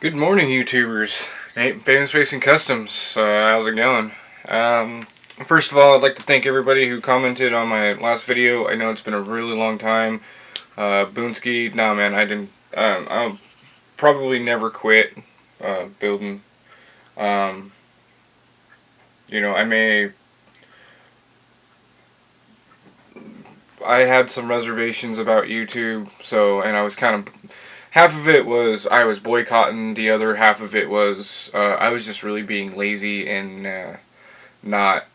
Good morning, YouTubers. Nate, Famous Racing Customs. How's it going? First of all, I'd like to thank everybody who commented on my last video. I know it's been a really long time. Boonski, nah, man, I didn't. I'll probably never quit building. Um, I had some reservations about YouTube, and I was kind of. Half of it was I was boycotting. The other half of it was I was just really being lazy and not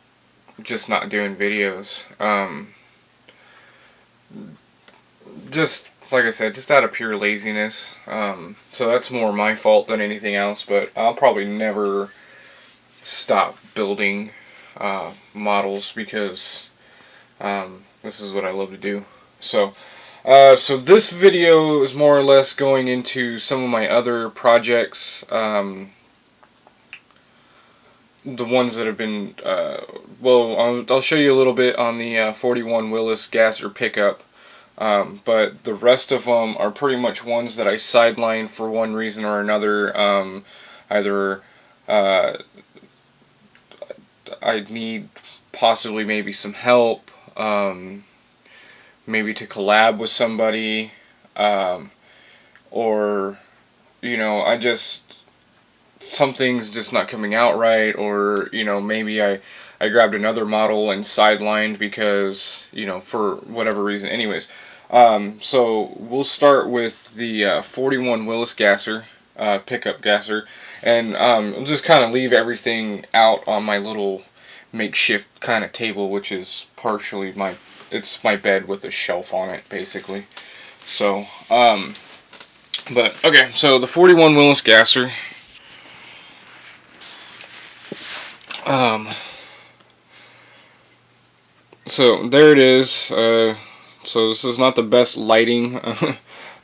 not doing videos. Just like I said, just out of pure laziness. So that's more my fault than anything else. But I'll probably never stop building models because this is what I love to do. So this video is more or less going into some of my other projects. The ones that have been, I'll show you a little bit on the 41 Willis Gasser pickup, but the rest of them are pretty much ones that I sidelined for one reason or another. Either I need possibly maybe some help, maybe to collab with somebody, or, something's just not coming out right, or maybe I grabbed another model and sidelined because for whatever reason. Anyways, so we'll start with the 41 Willis Gasser pickup gasser, and I'll just kind of leave everything out on my little makeshift kind of table, which is partially it's my bed with a shelf on it, basically. So but okay, so the 41 Willis Gasser. So there it is. So this is not the best lighting.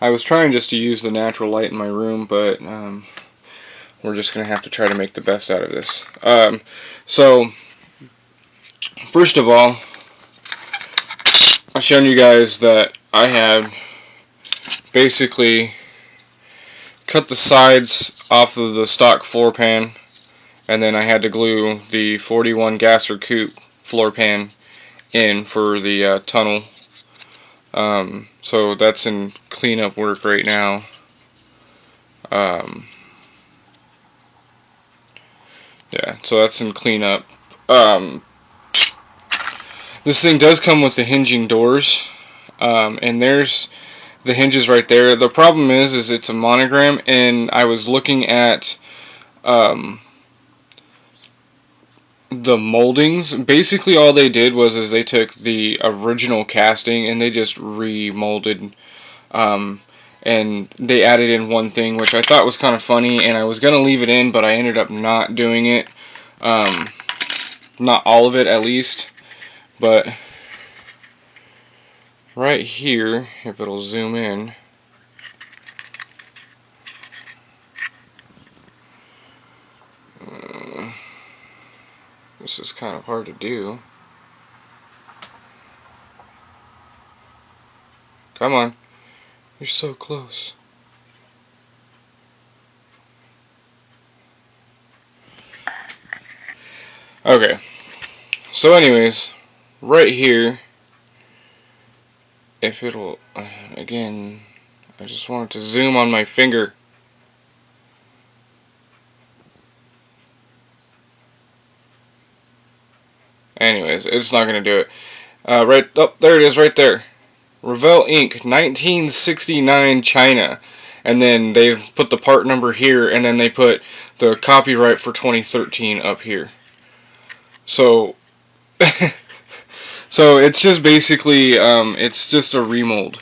I was trying just to use the natural light in my room, but we're just going to have to try to make the best out of this. So first of all, I've shown you guys that I have basically cut the sides off of the stock floor pan, and then I had to glue the 41 Gasser coupe floor pan in for the tunnel. So that's in cleanup work right now. Yeah, so that's in cleanup. This thing does come with the hinging doors, and there's the hinges right there. The problem is it's a monogram, and I was looking at the moldings. Basically all they did was they took the original casting and they just remolded, and they added in one thing which I thought was kind of funny, and I was going to leave it in, but I ended up not doing it. Not all of it, at least, but right here, if it'll zoom in, this is kind of hard to do. Come on. You're so close. Okay. So anyways, right here, if it'll, again, I just wanted to zoom on my finger. Anyways, it's not going to do it. Right, oh, there it is right there. Revell Inc., 1969, China. And then they put the part number here, and then they put the copyright for 2013 up here. So, so it's just basically, it's just a remold,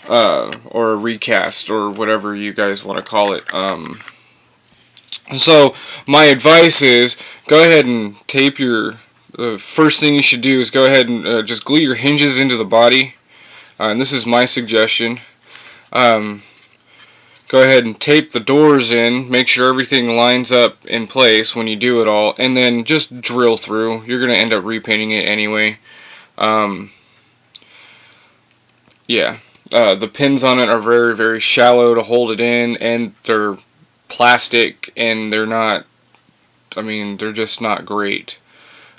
or a recast, or whatever you guys want to call it. So my advice is, go ahead and tape your, the first thing you should do is go ahead and just glue your hinges into the body. And this is my suggestion. Go ahead and tape the doors in, make sure everything lines up in place when you do it all, and then just drill through. You're going to end up repainting it anyway. Yeah, the pins on it are very, very shallow to hold it in, and they're plastic, and they're not, I mean, they're just not great.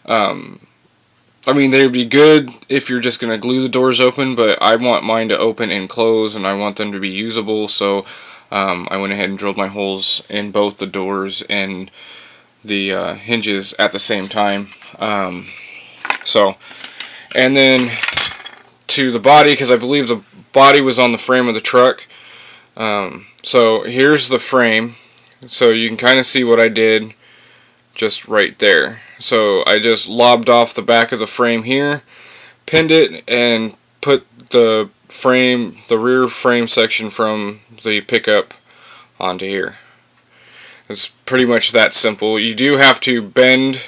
I mean, they'd be good if you're just going to glue the doors open, but I want mine to open and close, and I want them to be usable, so I went ahead and drilled my holes in both the doors and the hinges at the same time. And then to the body, because I believe the body was on the frame of the truck. So here's the frame, so you can kind of see what I did just right there. So I just lobbed off the back of the frame here, pinned it, and put the frame, the rear frame section from the pickup onto here. It's pretty much that simple. You do have to bend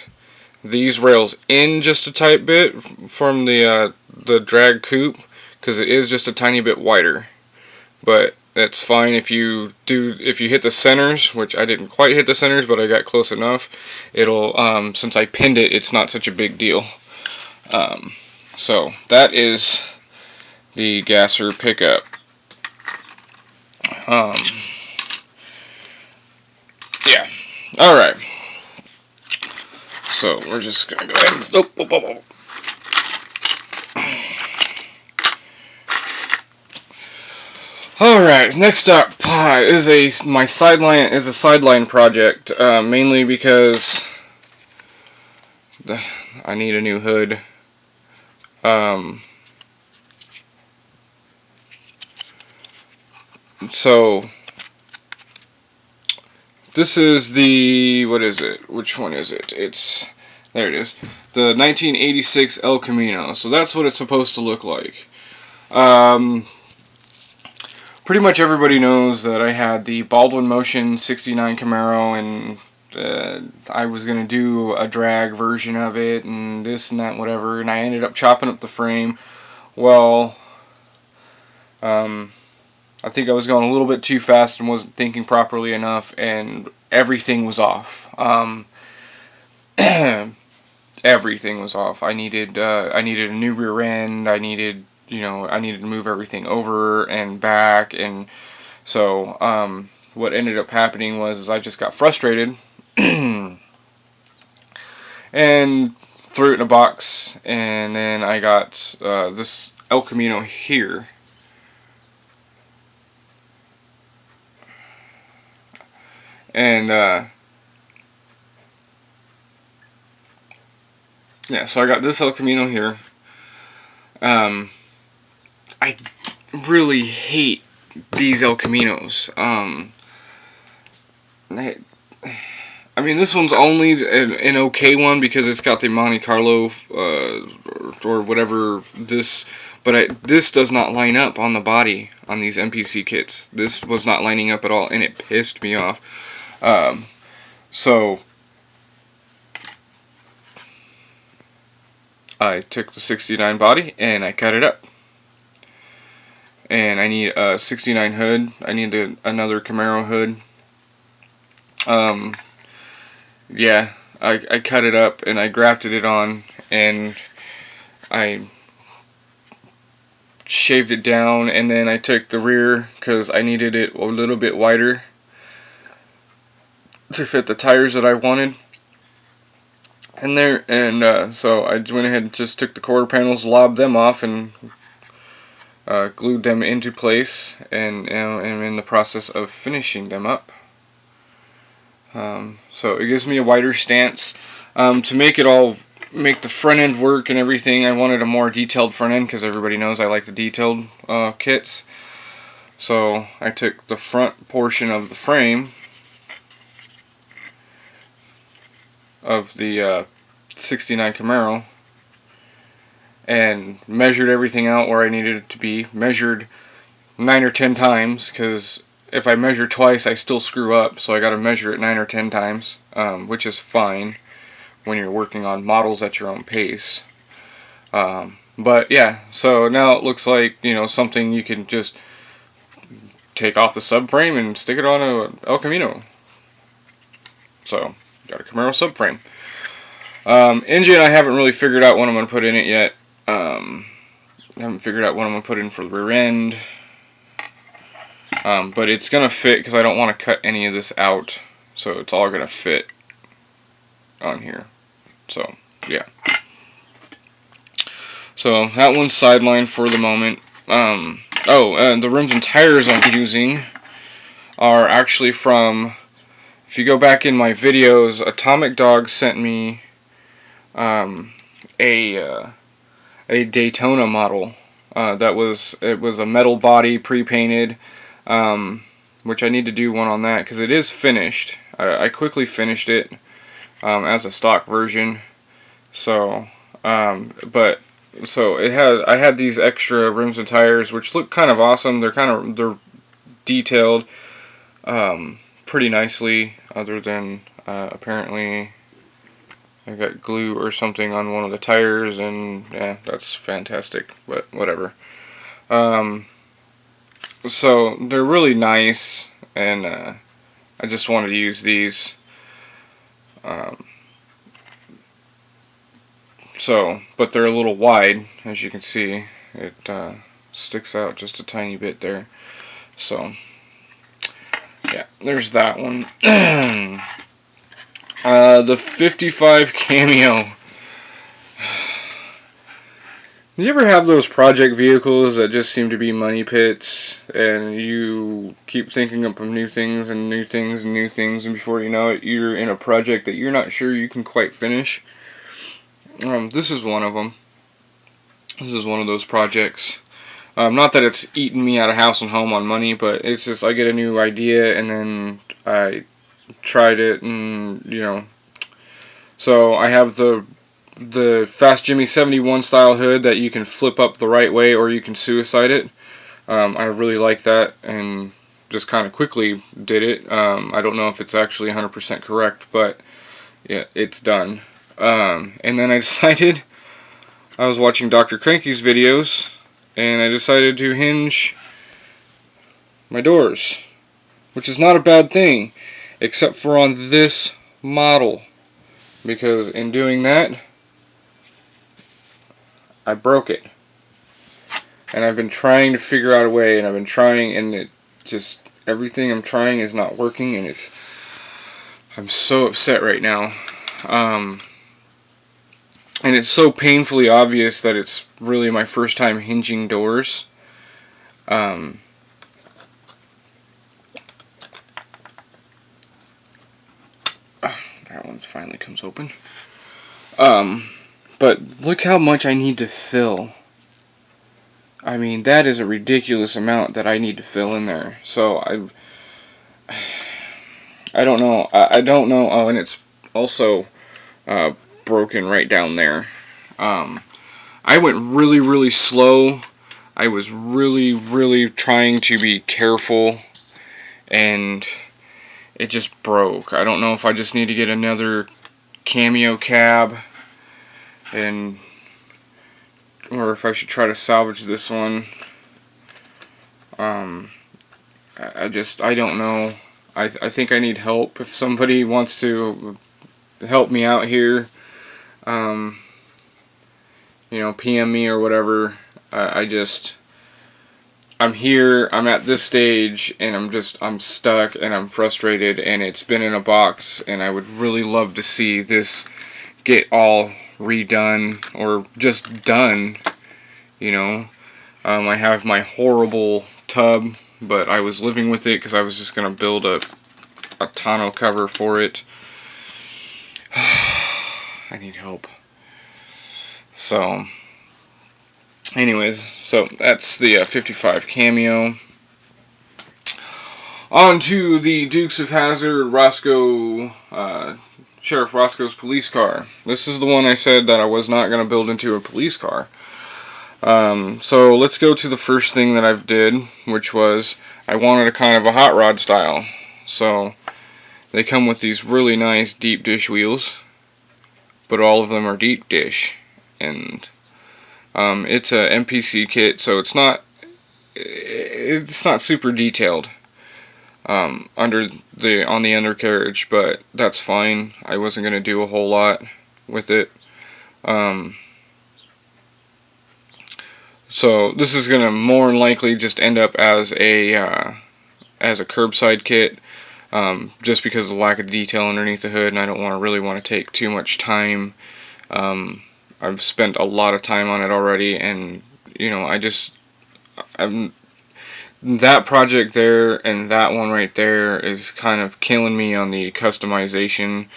these rails in just a tight bit from the drag coupe, because it is just a tiny bit wider. But that's fine if you hit the centers, which I didn't quite hit the centers, but I got close enough. It'll, since I pinned it, it's not such a big deal. So that is the gasser pickup. Yeah. All right. So we're just gonna go ahead and All right. Next up is my sideline project, mainly because I need a new hood. So this is the, what is it? Which one is it? There it is. The 1986 El Camino. So that's what it's supposed to look like. Pretty much everybody knows that I had the Baldwin Motion 69 Camaro, and I was going to do a drag version of it, and this and that, whatever, and I ended up chopping up the frame. Well, I think I was going a little bit too fast and wasn't thinking properly enough, and everything was off. Everything was off. I needed a new rear end. I needed to move everything over and back, and so what ended up happening was I just got frustrated and threw it in a box, and then I got this El Camino here. And yeah, so I got this El Camino here. I really hate these El Caminos. I mean, this one's only an okay one because it's got the Monte Carlo or whatever this, but this does not line up on the body on these MPC kits. This was not lining up at all, and it pissed me off. So I took the 69 body and I cut it up. And I need a 69 hood. I need another Camaro hood. Yeah, I cut it up and I grafted it on, and I shaved it down, and then I took the rear because I needed it a little bit wider to fit the tires that I wanted. And so I went ahead and just took the quarter panels, lobbed them off, and glued them into place, and am in the process of finishing them up. So it gives me a wider stance. To make the front end work and everything, I wanted a more detailed front end because everybody knows I like the detailed kits. So I took the front portion of the frame of the 69 Camaro and measured everything out where I needed it to be. Measured 9 or 10 times, because if I measure twice I still screw up, so I got to measure it 9 or 10 times, which is fine when you're working on models at your own pace. But yeah, so now it looks like, something you can just take off the subframe and stick it on a El Camino. So got a Camaro subframe. Engine, I haven't really figured out what I'm going to put in it yet. I haven't figured out what I'm going to put in for the rear end. but it's gonna fit because I don't want to cut any of this out, so it's all gonna fit on here. So yeah, so that one's sidelined for the moment. The rims and tires I'm using are actually from, if you go back in my videos, Atomic Dog sent me a Daytona model. It was a metal body pre-painted, which I need to do one on that because it is finished. I quickly finished it as a stock version. So, I had these extra rims and tires, which look kind of awesome. They're detailed pretty nicely, other than apparently I got glue or something on one of the tires, and yeah, that's fantastic, but whatever. So they're really nice, and I just wanted to use these. But they're a little wide, as you can see. It sticks out just a tiny bit there. So, yeah, there's that one. The 55 Cameo. You ever have those project vehicles that just seem to be money pits, and you keep thinking up of new things and new things and new things, and before you know it, you're in a project that you're not sure you can quite finish? This is one of them. This is one of those projects. Not that it's eaten me out of house and home on money, but it's just I get a new idea and then I tried it, and so I have the Fast Jimmy 71 style hood that you can flip up the right way or you can suicide it. I really like that and just kind of quickly did it. I don't know if it's actually 100% correct, but yeah, it's done. And then I decided, I was watching Dr. Cranky's videos, and I decided to hinge my doors, which is not a bad thing, except for on this model, because in doing that, I broke it. And I've been trying to figure out a way, and I've been trying, and it just, everything I'm trying is not working, and I'm so upset right now. And it's so painfully obvious that it's really my first time hinging doors. That one finally comes open. But look how much I need to fill. I mean, that is a ridiculous amount that I need to fill in there. So I don't know. I don't know. Oh, and it's also broken right down there. I went really, really slow. I was really, really trying to be careful, and it just broke. I don't know if I just need to get another Cameo cab, or if I should try to salvage this one. I don't know. I think I need help. If somebody wants to help me out here, PM me or whatever. I'm here, I'm at this stage, and I'm stuck, and I'm frustrated, and it's been in a box, and I would really love to see this get all redone, or just done, I have my horrible tub, but I was living with it because I was just going to build a tonneau cover for it. I need help. So, anyways, so that's the 55 Cameo. On to the Dukes of Hazzard Sheriff Roscoe's police car. This is the one I said that I was not going to build into a police car. So let's go to the first thing that I've did, which was I wanted a kind of a hot rod style. So they come with these really nice deep dish wheels, but all of them are deep dish, and it's a MPC kit, so it's not super detailed on the undercarriage, but that's fine. I wasn't going to do a whole lot with it. So this is going to more than likely just end up as a as a curbside kit, just because of the lack of detail underneath the hood, and I don't really want to take too much time. I've spent a lot of time on it already, and you know, I'm that project there and that one right there is kind of killing me on the customization,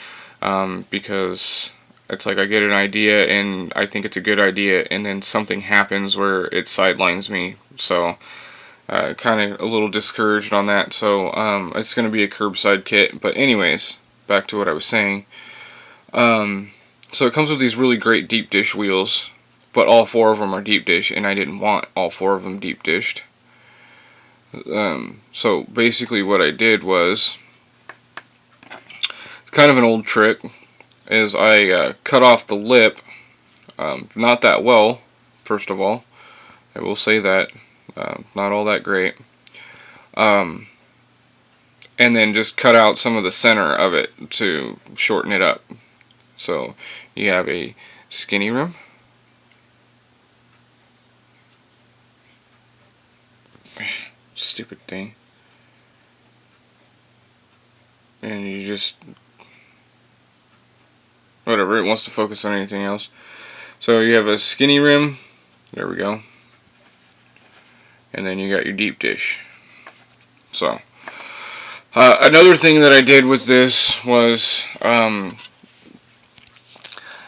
because it's like I get an idea and I think it's a good idea, and then something happens where it sidelines me. So kind of a little discouraged on that. So it's going to be a curbside kit. But anyways, back to what I was saying. So it comes with these really great deep dish wheels, but all 4 of them are deep dish, and I didn't want all 4 of them deep dished. So basically what I did was, kind of an old trick, is I cut off the lip, not that well, first of all, I will say that, not all that great, and then just cut out some of the center of it to shorten it up. So you have a skinny rim, stupid thing, and you just, whatever, it wants to focus on anything else. So you have a skinny rim, there we go, and then you got your deep dish. So another thing that I did with this was,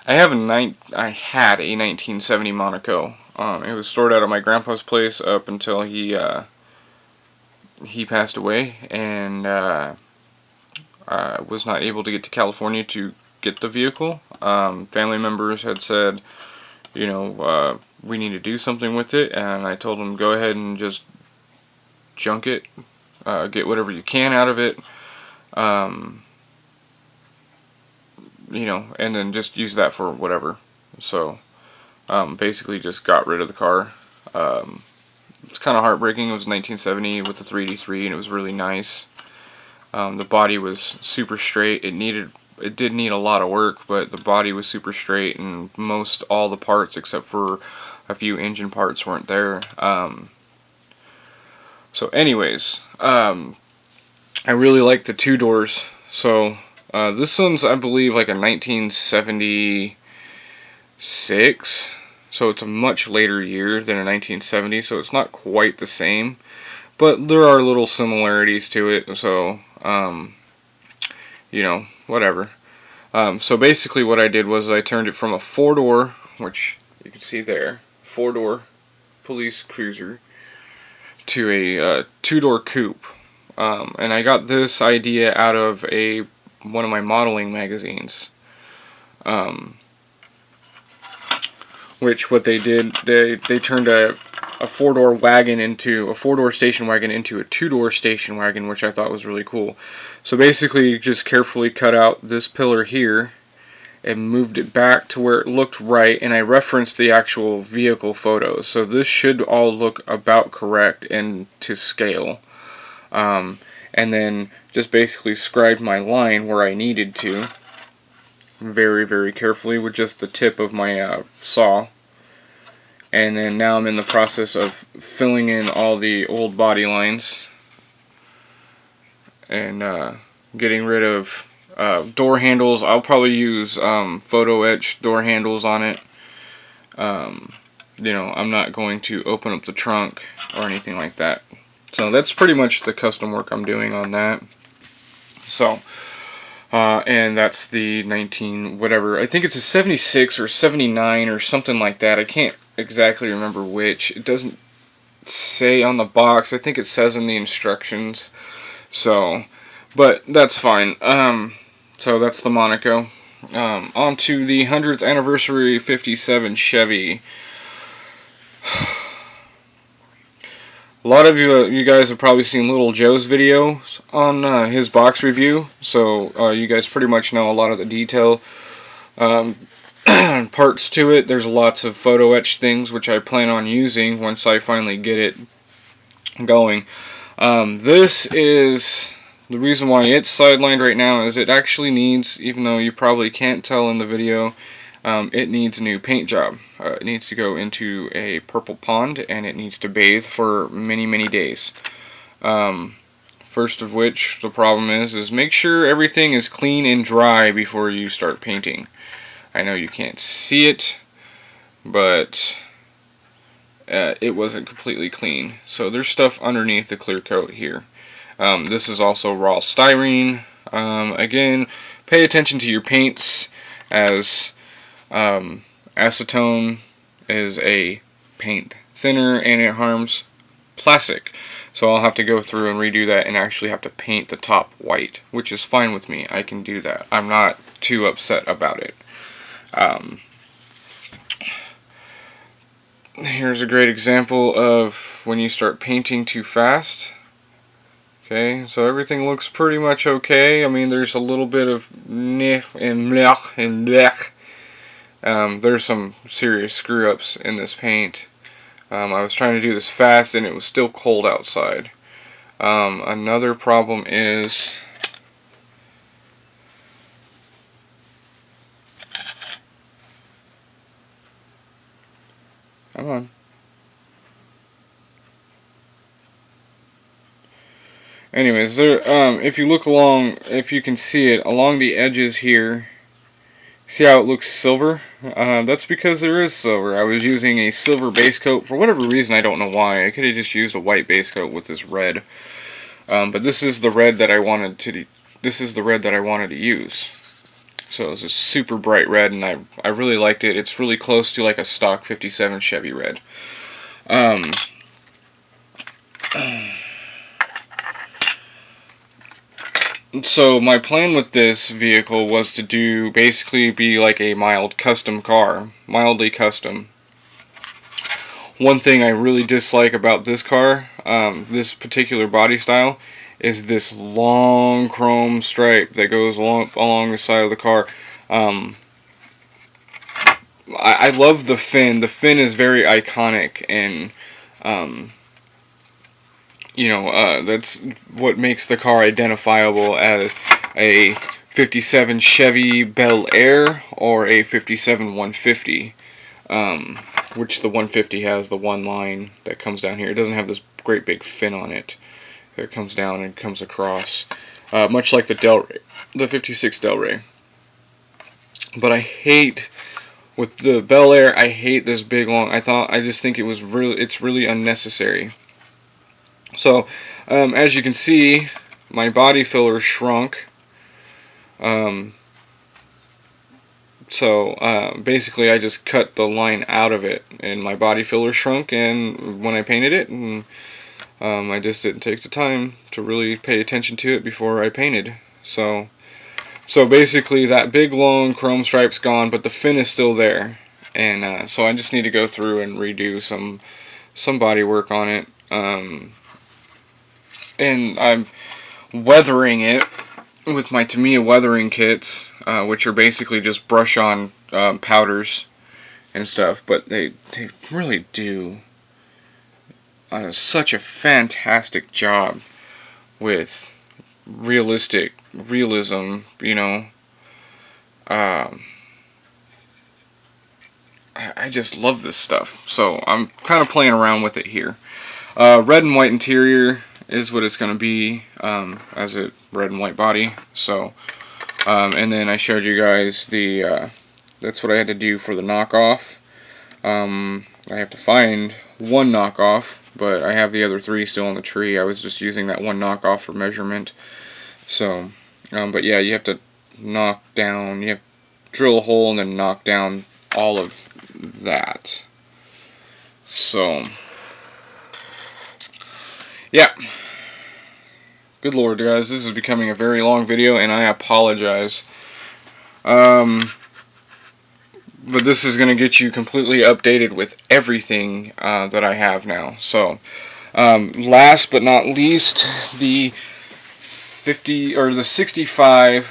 I had a 1970 Monaco. It was stored out at my grandpa's place up until he passed away, and was not able to get to California to get the vehicle. Family members had said, you know, we need to do something with it, and I told them go ahead and just junk it, get whatever you can out of it, you know, and then just use that for whatever. So basically just got rid of the car. It's kind of heartbreaking. It was 1970 with the 383, and it was really nice. The body was super straight. It did need a lot of work, but the body was super straight, and all the parts except for a few engine parts weren't there. So anyways, I really like the 2 doors. So this one's, I believe, like a 1976. So it's a much later year than a 1970, so it's not quite the same, but there are little similarities to it, so, you know, whatever. So basically what I did was I turned it from a 4-door, which you can see there, 4-door police cruiser, to a 2-door coupe. And I got this idea out of one of my modeling magazines. Which what they did, they turned a 4-door wagon into a 4-door station wagon into a 2-door station wagon, which I thought was really cool. So basically, just carefully cut out this pillar here and moved it back to where it looked right, and I referenced the actual vehicle photos. So this should all look about correct and to scale. And then just basically scribed my line where I needed to, very, very carefully with just the tip of my saw. And then now I'm in the process of filling in all the old body lines and getting rid of door handles. I'll probably use photo etch door handles on it. You know, I'm not going to open up the trunk or anything like that. So that's pretty much the custom work I'm doing on that. So and that's the 19 whatever, I think it's a 76 or 79 or something like that. I can't exactly remember which. It doesn't say on the box. I think it says in the instructions. So, but that's fine. So that's the Monaco. On to the 100th anniversary 57 Chevy. A lot of you guys have probably seen Little Joe's video on his box review, so you guys pretty much know a lot of the detail parts to it. There's lots of photo etch things which I plan on using once I finally get it going. This is the reason why it's sidelined right now, is it actually needs, even though you probably can't tell in the video, it needs a new paint job. It needs to go into a purple pond, and it needs to bathe for many, many days. First of which, the problem is make sure everything is clean and dry before you start painting. I know you can't see it, but it wasn't completely clean. So there's stuff underneath the clear coat here. This is also raw styrene. Again, pay attention to your paints, as acetone is a paint thinner and it harms plastic. So I'll have to go through and redo that and actually have to paint the top white, which is fine with me. I can do that. I'm not too upset about it. Here's a great example of when you start painting too fast. Okay, so everything looks pretty much okay. I mean, there's a little bit of nif and blech and blech. There's some serious screw-ups in this paint. I was trying to do this fast and it was still cold outside. Another problem is come on. Anyways, there, if you look along, if you can see it, along the edges here, see how it looks silver? That's because there is silver. I was using a silver base coat for whatever reason. I don't know why. I could have just used a white base coat with this red. But this is the red that I wanted to. This is the red that I wanted to use. So it's a super bright red, and I really liked it. It's really close to like a stock '57 Chevy red. So my plan with this vehicle was to do basically be like a mild custom car, mildly custom. One thing I really dislike about this car, this particular body style, is this long chrome stripe that goes along the side of the car. I love the fin. The fin is very iconic, and that's what makes the car identifiable as a '57 Chevy Bel Air or a '57 150, which the 150 has the one line that comes down here. It doesn't have this great big fin on it that comes down and comes across, much like the '56 Del Rey. But I hate, with the Bel Air, I hate this big long. I just think it's really unnecessary. So, as you can see, my body filler shrunk. Basically, I just cut the line out of it, and my body filler shrunk. And when I painted it, and I just didn't take the time to really pay attention to it before I painted. So basically, that big long chrome stripe's gone, but the fin is still there. And so I just need to go through and redo some body work on it. And I'm weathering it with my Tamiya weathering kits, which are basically just brush-on powders and stuff, but they really do such a fantastic job with realism, you know. I just love this stuff, so I'm kind of playing around with it here. Red and white interior is what it's going to be, as a red and white body. So, and then I showed you guys that's what I had to do for the knockoff. I have to find one knockoff, but I have the other three still on the tree. I was just using that one knockoff for measurement. So, but yeah, you have to you have to drill a hole and then knock down all of that. So, yeah. Good Lord, guys, this is becoming a very long video, and I apologize. But this is going to get you completely updated with everything that I have now. So, last but not least, the 65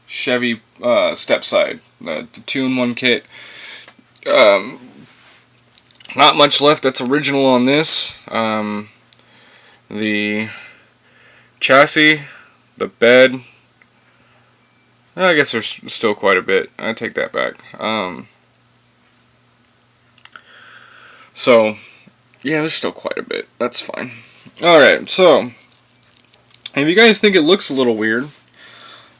Chevy stepside, the 2-in-1 kit. Not much left that's original on this. The chassis, the bed, I guess there's still quite a bit. I take that back. So, yeah, there's still quite a bit. That's fine. Alright, so, If you guys think it looks a little weird,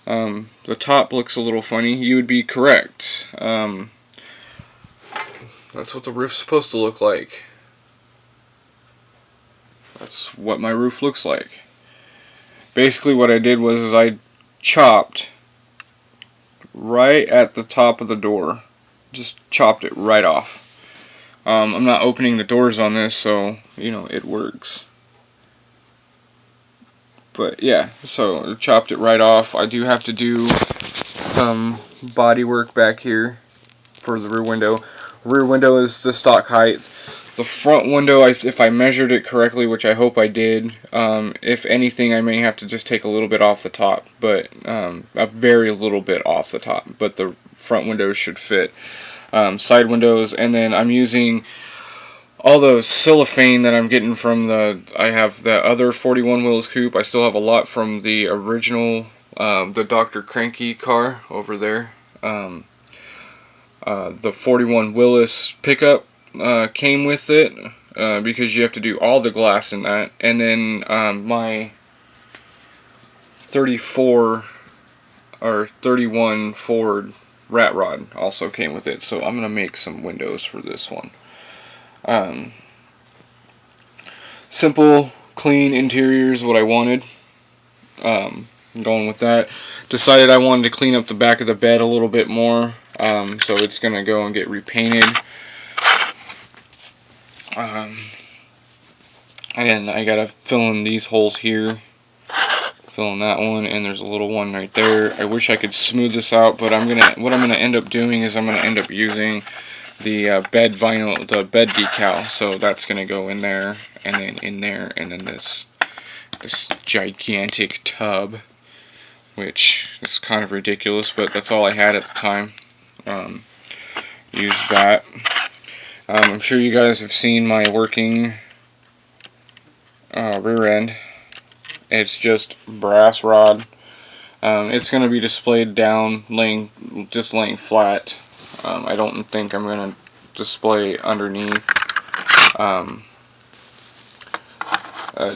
the top looks a little funny, you would be correct. That's what the roof's supposed to look like. That's what my roof looks like. Basically what I did was I chopped right at the top of the door. Just chopped it right off. I'm not opening the doors on this, so, you know, it works. But yeah, so I chopped it right off. I do have to do some body work back here for the rear window. Rear window is the stock height. The front window, if I measured it correctly, which I hope I did, if anything, I may have to just take a little bit off the top, but a very little bit off the top. But the front windows should fit. Side windows, and then I'm using all the cellophane that I'm getting from I have the other 41 Willis coupe. I still have a lot from the original, the Dr. Cranky car over there. The 41 Willis pickup came with it because you have to do all the glass in that. And then my 34 or 31 Ford rat rod also came with it. So I'm going to make some windows for this one. Simple, clean interior is what I wanted. Going with that. Decided I wanted to clean up the back of the bed a little bit more. So it's going to go and get repainted. And I got to fill in these holes here. Fill in that one, and there's a little one right there. I wish I could smooth this out, but what I'm gonna end up doing is I'm gonna end up using the bed vinyl, the bed decal. So that's gonna go in there, and then in there, and then this gigantic tub, which is kind of ridiculous, but that's all I had at the time. Use that. I'm sure you guys have seen my working rear end. It's just brass rod. It's going to be displayed down, laying flat. I don't think I'm going to display underneath.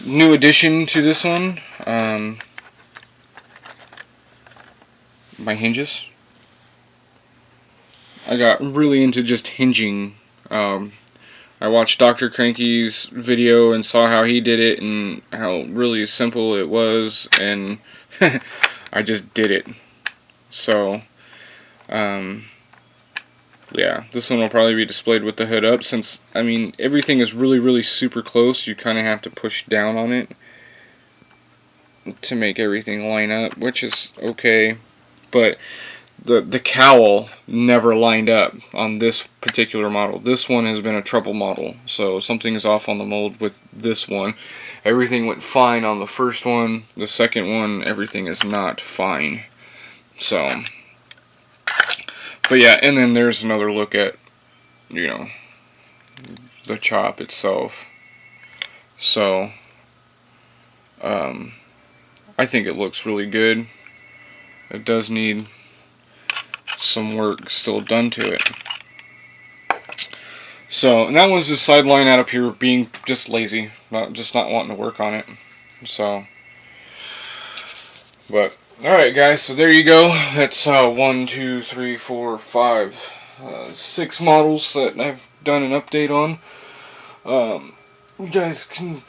New addition to this one, my hinges. I got really into just hinging. I watched Dr. Cranky's video and saw how he did it and how really simple it was, and I just did it. So, yeah, this one will probably be displayed with the hood up, since, I mean, everything is really, really super close. You kind of have to push down on it to make everything line up, which is okay, but the cowl never lined up on this particular model. This one has been a trouble model, so something is off on the mold with this one. Everything went fine on the first one. The second one, everything is not fine. So, but yeah, and then there's another look at, you know, the chop itself. So, I think it looks really good. It does need some work still done to it. So, and that was the sideline out up here being just lazy, not wanting to work on it. So, but alright guys, so there you go. That's 1, 2, 3, 4, 5, 6 models that I've done an update on. You guys can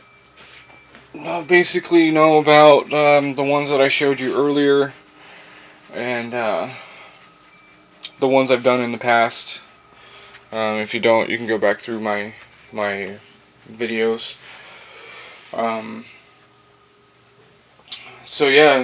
basically know about the ones that I showed you earlier, and the ones I've done in the past. If you don't, you can go back through my videos. So yeah,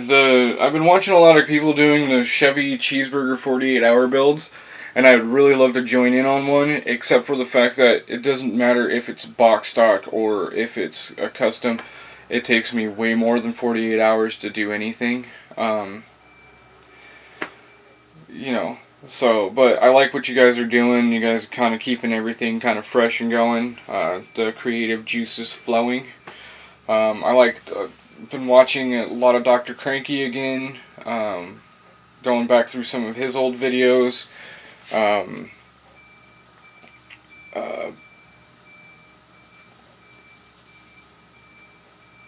I've been watching a lot of people doing the Chevy Cheeseburger 48-hour builds, and I'd really love to join in on one, except for the fact that it doesn't matter if it's box stock or if it's a custom. It takes me way more than 48 hours to do anything. You know, so, but I like what you guys are doing. You guys are kind of keeping everything kind of fresh and going. The creative juices flowing. Been watching a lot of Dr. Cranky again. Going back through some of his old videos.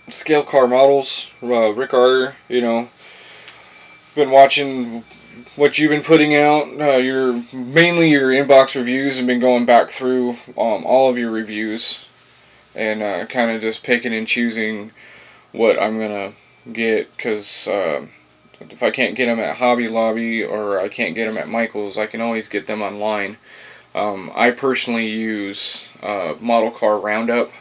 scale car models. Rick Arter, you know, been watching what you've been putting out. Your mainly your inbox reviews, and been going back through all of your reviews and kind of just picking and choosing what I'm gonna get, because if I can't get them at Hobby Lobby or I can't get them at Michael's, I can always get them online. I personally use Model Car Roundup.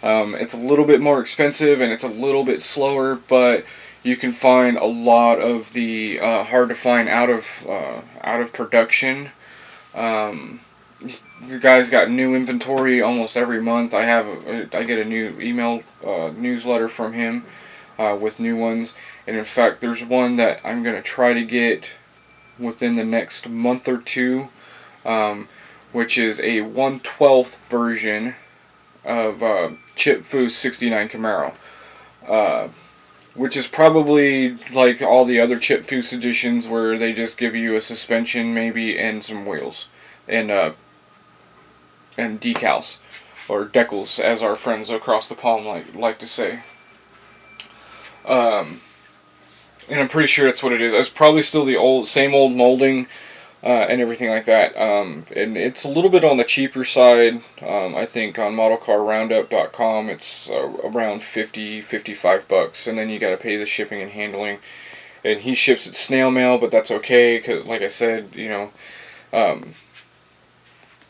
It's a little bit more expensive and it's a little bit slower, but you can find a lot of the hard to find out of production. The guy's got new inventory almost every month. I get a new email newsletter from him with new ones, and in fact, there's one that I'm gonna try to get within the next month or two, which is a 1/12 version of Chip Foo's '69 Camaro, which is probably like all the other Chip Foose editions, where they just give you a suspension maybe and some wheels and decals, or decals, as our friends across the pond like to say. And I'm pretty sure that's what it is. It's probably still the same old molding and everything like that. And it's a little bit on the cheaper side. I think on modelcarroundup.com it's around $50-55, and then you got to pay the shipping and handling. And he ships it snail mail, but that's okay, because like I said, you know,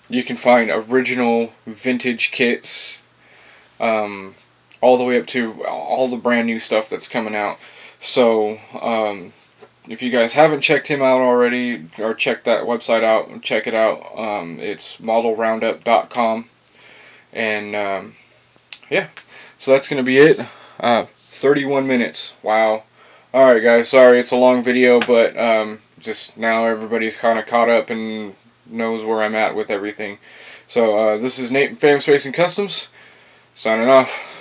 you can find original vintage kits, all the way up to all the brand new stuff that's coming out. So, if you guys haven't checked him out already, or checked that website out, check it out. It's modelroundup.com. And, yeah. So that's going to be it. 31 minutes. Wow. Alright, guys. Sorry it's a long video, but just now everybody's kind of caught up and knows where I'm at with everything. So, this is Nate from Famous Racing Customs, signing off.